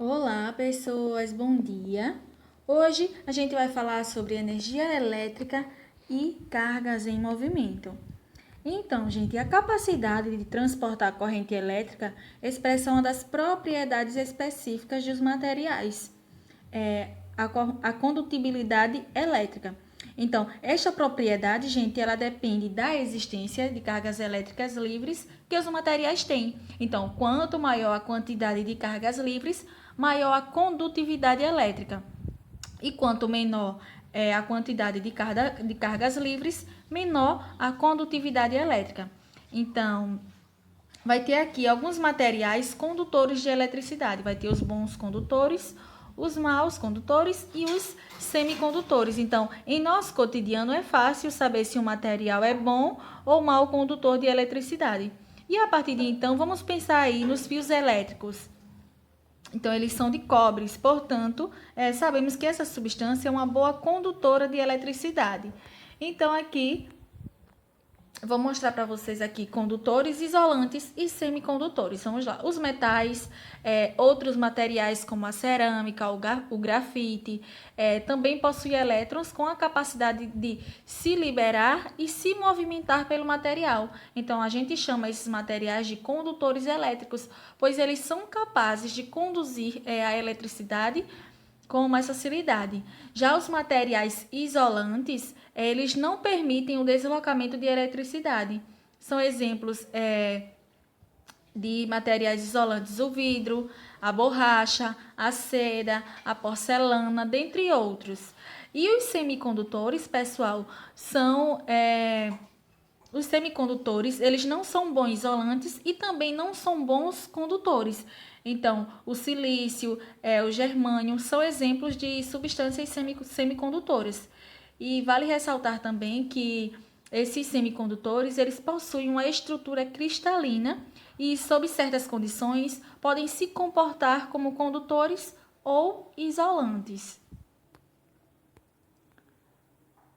Olá, pessoas, bom dia. Hoje a gente vai falar sobre energia elétrica e cargas em movimento. Então, gente, a capacidade de transportar corrente elétrica expressa uma das propriedades específicas dos materiais, a condutibilidade elétrica. Então, esta propriedade, gente, ela depende da existência de cargas elétricas livres que os materiais têm. Então, quanto maior a quantidade de cargas livres, maior a condutividade elétrica. E quanto menor é a quantidade de cargas livres, menor a condutividade elétrica. Então, vai ter aqui alguns materiais condutores de eletricidade. Vai ter os bons condutores, os maus condutores e os semicondutores. Então, em nosso cotidiano é fácil saber se um material é bom ou mau condutor de eletricidade. E a partir de então, vamos pensar aí nos fios elétricos. Então, eles são de cobre, portanto, sabemos que essa substância é uma boa condutora de eletricidade. Então, aqui vou mostrar para vocês aqui condutores, isolantes e semicondutores. Vamos lá. Os metais, outros materiais como a cerâmica, o grafite, também possuem elétrons com a capacidade de se liberar e se movimentar pelo material. Então, a gente chama esses materiais de condutores elétricos, pois eles são capazes de conduzir a eletricidade com mais facilidade. Já os materiais isolantes, eles não permitem o deslocamento de eletricidade. São exemplos de materiais isolantes: o vidro, a borracha, a cera, a porcelana, dentre outros. E os semicondutores, pessoal, são os semicondutores, eles não são bons isolantes e também não são bons condutores. Então, o silício, o germânio são exemplos de substâncias semicondutoras. E vale ressaltar também que esses semicondutores, eles possuem uma estrutura cristalina e, sob certas condições, podem se comportar como condutores ou isolantes.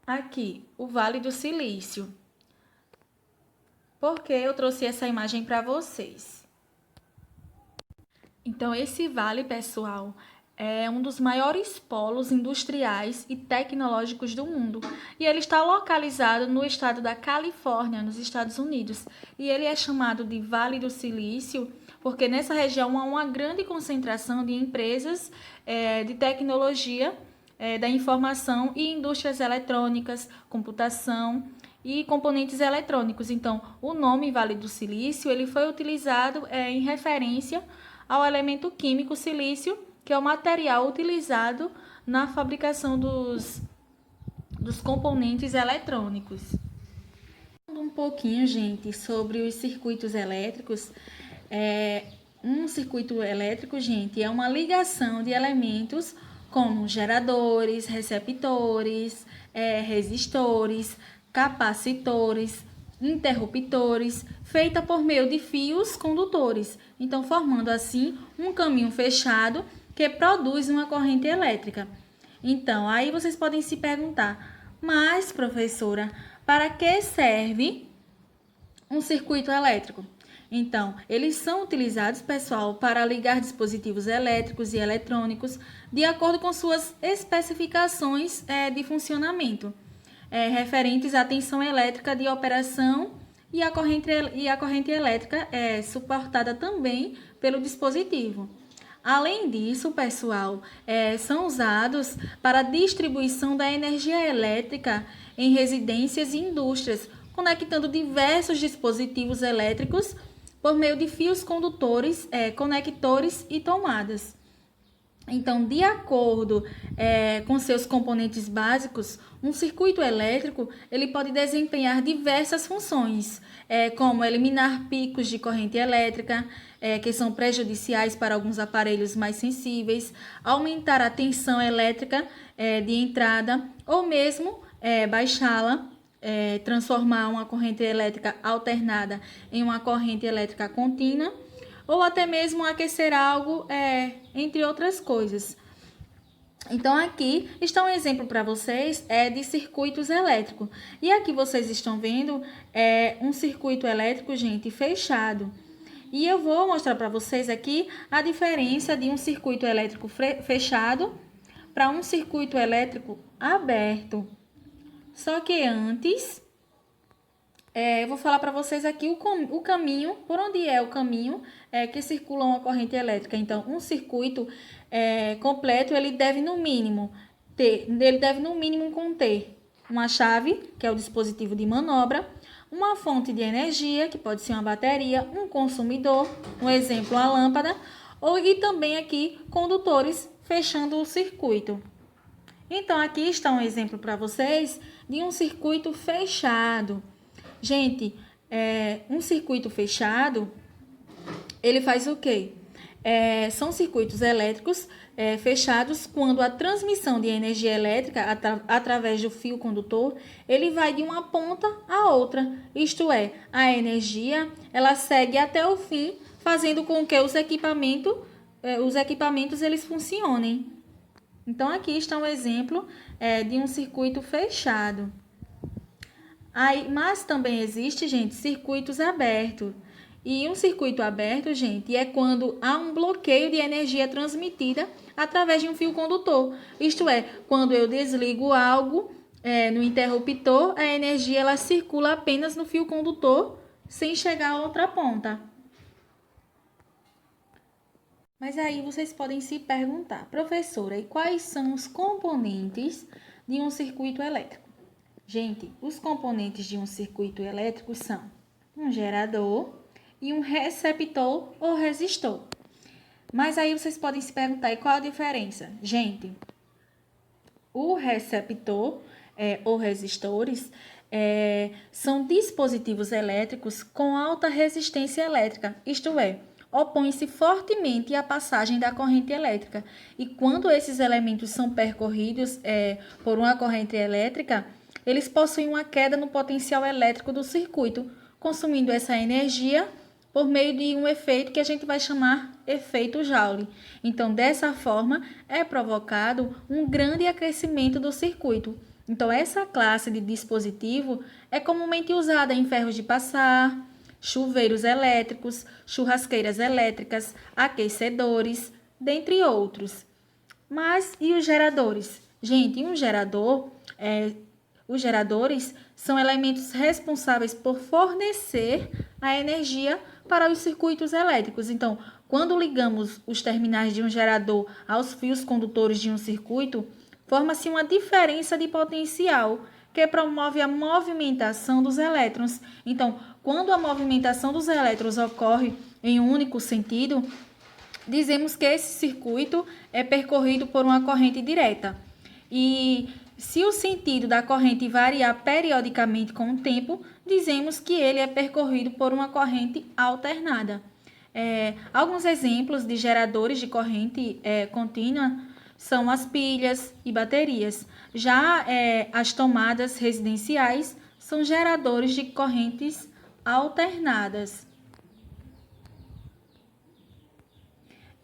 Aqui, o Vale do Silício. Por que eu trouxe essa imagem para vocês? Então, esse vale, pessoal, é um dos maiores polos industriais e tecnológicos do mundo. E ele está localizado no estado da Califórnia, nos Estados Unidos. E ele é chamado de Vale do Silício porque nessa região há uma grande concentração de empresas de tecnologia da informação e indústrias eletrônicas, computação e componentes eletrônicos. Então, o nome Vale do Silício ele foi utilizado em referência ao elemento químico silício, que é o material utilizado na fabricação dos componentes eletrônicos. Um pouquinho, gente, sobre os circuitos elétricos. Um circuito elétrico, gente, é uma ligação de elementos como geradores, receptores, resistores, capacitores, interruptores, feita por meio de fios condutores. Então, formando assim um caminho fechado que produz uma corrente elétrica. Então, aí vocês podem se perguntar, mas, professora, para que serve um circuito elétrico? Então, eles são utilizados, pessoal, para ligar dispositivos elétricos e eletrônicos de acordo com suas especificações de funcionamento, referentes à tensão elétrica de operação e a corrente elétrica é suportada também pelo dispositivo. Além disso, pessoal, são usados para a distribuição da energia elétrica em residências e indústrias, conectando diversos dispositivos elétricos por meio de fios condutores, conectores e tomadas. Então, de acordo com seus componentes básicos, um circuito elétrico ele pode desempenhar diversas funções, como eliminar picos de corrente elétrica, que são prejudiciais para alguns aparelhos mais sensíveis, aumentar a tensão elétrica de entrada ou mesmo baixá-la, transformar uma corrente elétrica alternada em uma corrente elétrica contínua, ou até mesmo aquecer algo, entre outras coisas. Então, aqui está um exemplo para vocês de circuitos elétricos. E aqui vocês estão vendo um circuito elétrico, gente, fechado. E eu vou mostrar para vocês aqui a diferença de um circuito elétrico fechado para um circuito elétrico aberto. Só que antes, eu vou falar para vocês aqui o caminho, por onde é o caminho que circula uma corrente elétrica. Então, um circuito completo, ele deve no mínimo conter uma chave, que é o dispositivo de manobra, uma fonte de energia, que pode ser uma bateria, um consumidor, um exemplo, a lâmpada, e também aqui condutores fechando o circuito. Então, aqui está um exemplo para vocês de um circuito fechado. Gente, um circuito fechado, ele faz o quê? São circuitos elétricos fechados quando a transmissão de energia elétrica através do fio condutor, ele vai de uma ponta à outra. Isto é, a energia, ela segue até o fim, fazendo com que os equipamentos eles funcionem. Então, aqui está um exemplo de um circuito fechado. Mas também existe, gente, circuitos abertos. E um circuito aberto, gente, é quando há um bloqueio de energia transmitida através de um fio condutor. Isto é, quando eu desligo algo no interruptor, a energia ela circula apenas no fio condutor, sem chegar a outra ponta. Mas aí vocês podem se perguntar, professora, e quais são os componentes de um circuito elétrico? Gente, os componentes de um circuito elétrico são um gerador e um receptor ou resistor. Mas aí vocês podem se perguntar, e qual a diferença? Gente, o receptor ou resistores são dispositivos elétricos com alta resistência elétrica, isto é, opõe-se fortemente à passagem da corrente elétrica. E quando esses elementos são percorridos por uma corrente elétrica, eles possuem uma queda no potencial elétrico do circuito, consumindo essa energia por meio de um efeito que a gente vai chamar efeito Joule. Então, dessa forma, é provocado um grande aquecimento do circuito. Então, essa classe de dispositivo é comumente usada em ferros de passar, chuveiros elétricos, churrasqueiras elétricas, aquecedores, dentre outros. Mas e os geradores? Gente, os geradores são elementos responsáveis por fornecer a energia para os circuitos elétricos. Então, quando ligamos os terminais de um gerador aos fios condutores de um circuito, forma-se uma diferença de potencial que promove a movimentação dos elétrons. Então, quando a movimentação dos elétrons ocorre em um único sentido, dizemos que esse circuito é percorrido por uma corrente direta. E se o sentido da corrente variar periodicamente com o tempo, dizemos que ele é percorrido por uma corrente alternada. Alguns exemplos de geradores de corrente contínua são as pilhas e baterias. Já as tomadas residenciais são geradores de correntes alternadas.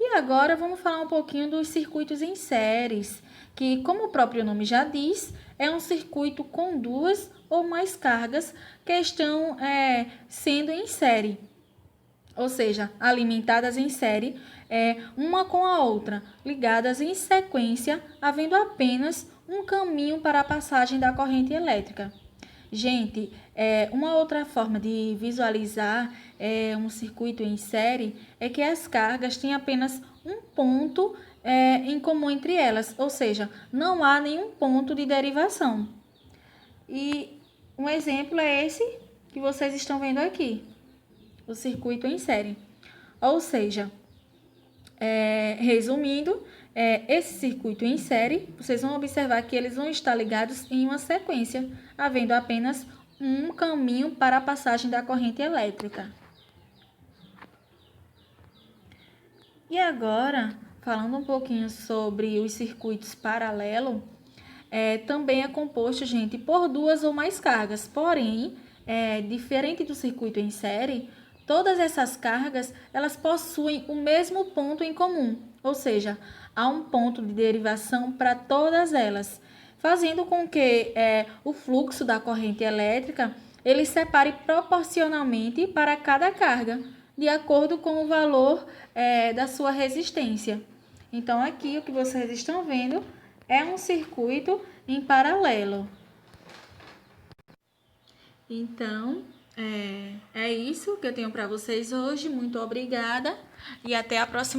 E agora vamos falar um pouquinho dos circuitos em séries, que, como o próprio nome já diz, é um circuito com duas ou mais cargas que estão sendo em série, ou seja, alimentadas em série, uma com a outra, ligadas em sequência, havendo apenas um caminho para a passagem da corrente elétrica. Gente, uma outra forma de visualizar um circuito em série é que as cargas têm apenas um ponto em comum entre elas, ou seja, não há nenhum ponto de derivação. E um exemplo é esse que vocês estão vendo aqui, o circuito em série. Ou seja, resumindo, esse circuito em série, vocês vão observar que eles vão estar ligados em uma sequência, havendo apenas um caminho para a passagem da corrente elétrica. E agora, falando um pouquinho sobre os circuitos paralelos, também é composto, gente, por duas ou mais cargas. Porém, diferente do circuito em série, todas essas cargas, elas possuem o mesmo ponto em comum, ou seja, há um ponto de derivação para todas elas, fazendo com que o fluxo da corrente elétrica ele separe proporcionalmente para cada carga. de acordo com o valor da sua resistência. Então, aqui o que vocês estão vendo é um circuito em paralelo. Então, é isso que eu tenho para vocês hoje. Muito obrigada e até a próxima.